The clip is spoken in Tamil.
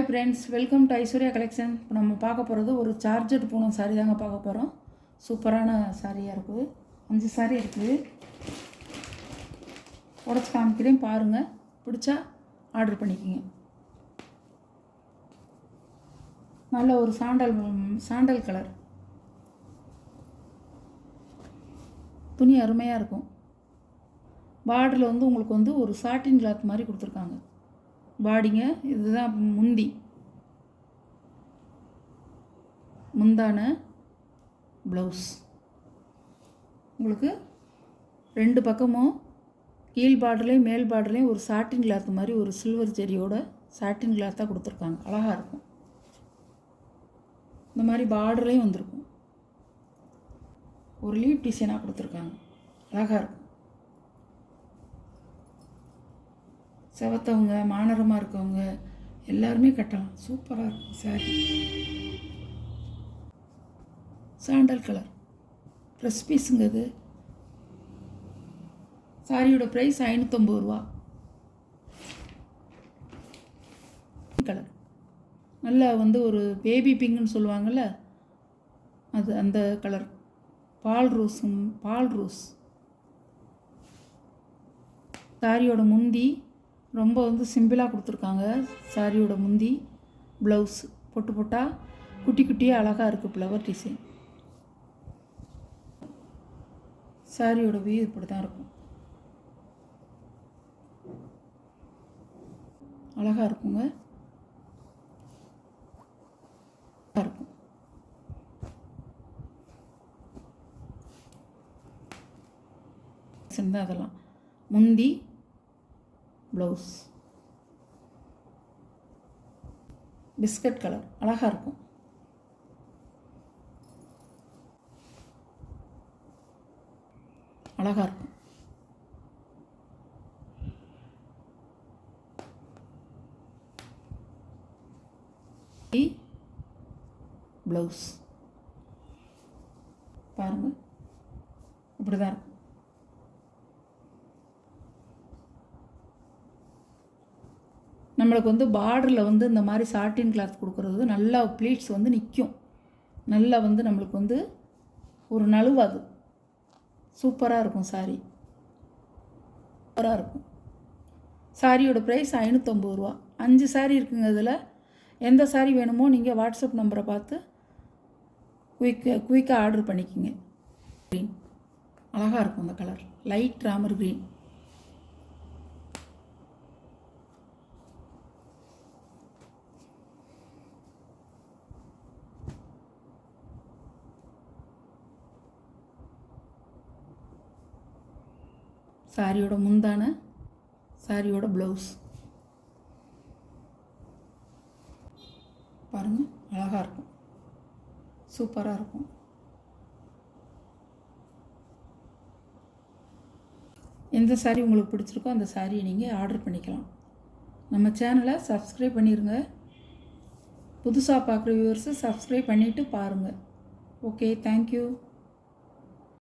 Hi friends, welcome to Aishwarya collection. இப்போ நம்ம பார்க்க போகிறது ஒரு சார்ஜட் பூனம் சாரீ தாங்க பார்க்க போகிறோம். சூப்பரான சாரியாக இருக்குது. 5 சாரீ இருக்குது. உடச்சி காமிக்கிறேன் பாருங்கள். பிடிச்சா ஆர்டர் பண்ணிக்கோங்க. நல்ல ஒரு சாண்டல் கலர் துணி அருமையாக இருக்கும். பார்டரில் உங்களுக்கு ஒரு சாட்டின் கிளாத் மாதிரி கொடுத்துருக்காங்க. பாடிங்க இதுதான் முந்தான ப்ளவுஸ். உங்களுக்கு 2 பக்கமும் கீழ் பார்டர்லேயும் மேல் பார்டர்லேயும் ஒரு சாட்டின் கிளாத் மாதிரி ஒரு சில்வர் ஜெரியோட சாட்டின் கிளாத்தாக கொடுத்துருக்காங்க. அழகாக இருக்கும். இந்த மாதிரி பார்டர்லேயும் வந்திருக்கும். ஒரு லீப் டிசைனாக கொடுத்துருக்காங்க. அழகாக இருக்கும். செவத்தவங்க மானரமாக இருக்கவங்க எல்லாருமே கட்டலாம். சூப்பராக இருக்கும் சாரி. சாண்டல் கலர் ப்ரெஸ் பீஸுங்க இது. சாரியோட ப்ரைஸ் 550 ரூபா. கலர் நல்லா ஒரு பேபி பிங்க்னு சொல்லுவாங்கள்ல, அது அந்த கலர். பால் ரோஸ். சாரியோட முந்தி ரொம்ப சிம்பிளாக கொடுத்துருக்காங்க. சாரியோட முந்தி ப்ளவுஸ் பொட்டு பொட்டாக குட்டி குட்டியாக அழகாக இருக்குது. Flower design. சாரியோட வியூ இப்படி தான் இருக்கும். அழகாக இருக்குங்க. இருக்கும். அதெல்லாம் முந்தி ப்ளவுஸ் பிஸ்கட் கலர் அழகாக இருக்கும். அழகாக இருக்கும். ப்ளவுஸ் பாருங்கள், இப்படி தான் இருக்கும். நம்மளுக்கு பார்டரில் இந்த மாதிரி சாட்டின் கிளாத் கொடுக்குறது நல்லா ப்ளீட்ஸ் நிற்கும். நல்லா நம்மளுக்கு ஒரு நழுவாது. சூப்பராக இருக்கும் சாரி. சூப்பராக இருக்கும். சாரியோட ப்ரைஸ் 550 ரூபா. 5 சாரி இருக்குங்க. இதில் எந்த சாரி வேணுமோ நீங்கள் வாட்ஸ்அப் நம்பரை பார்த்து குயிக்காக ஆர்டர் பண்ணிக்கோங்க. க்ரீன் அழகாக இருக்கும். அந்த கலர் லைட் ராமர் க்ரீன். சாரியோட முந்தான, சாரியோட ப்ளவுஸ் பாருங்கள், அழகாக இருக்கும். சூப்பராக இருக்கும். எந்த சாரி உங்களுக்கு பிடிச்சிருக்கோ அந்த சாரியை நீங்கள் ஆர்டர் பண்ணிக்கலாம். நம்ம சேனலை சப்ஸ்கிரைப் பண்ணிடுங்க. புதுசாக பார்க்குற வியூவர்ஸு சப்ஸ்கிரைப் பண்ணிவிட்டு பாருங்கள். Okay, thank you.